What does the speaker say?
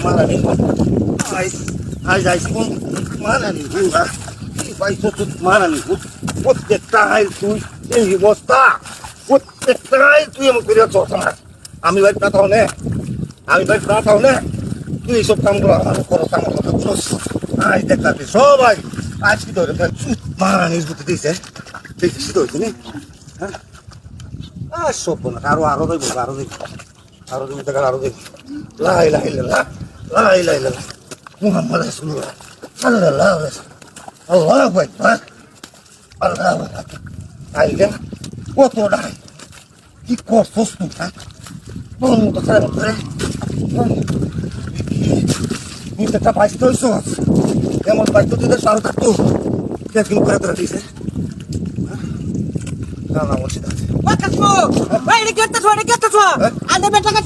মারানি আইস কোন মারানি হুরা পাইছো তো মারানি প্রত্যেকটা আইল তুই এই বস্তা প্রত্যেকটা আইল তুই এমন করে চলছ না আমি বাড়ি না থাও না তুই এইসব কামগুলো আমার করো কামের কথা বুঝোস আই দেখাতে সবাই আজ কি ধরে মারানির বুদ্ধি দিয়েছে দেখছি তো হয়েছে হ্যাঁ আর সব না আরো দেবো আরো দেবো লাই মুহাম্মদ রাসূলুল্লাহ সাল্লাল্লাহু আলাইহি ওয়াসাল্লাম আল্লাহু আকবার আইলে কত নাই কি করছস তুই বল তো খারাপ করে তুই তো পাইছিস এমন পাইতো তুই সার কাটতো কেন করে তোরা দিছে না বলছি What the fuck? Wait, get the one, get the one. And the better get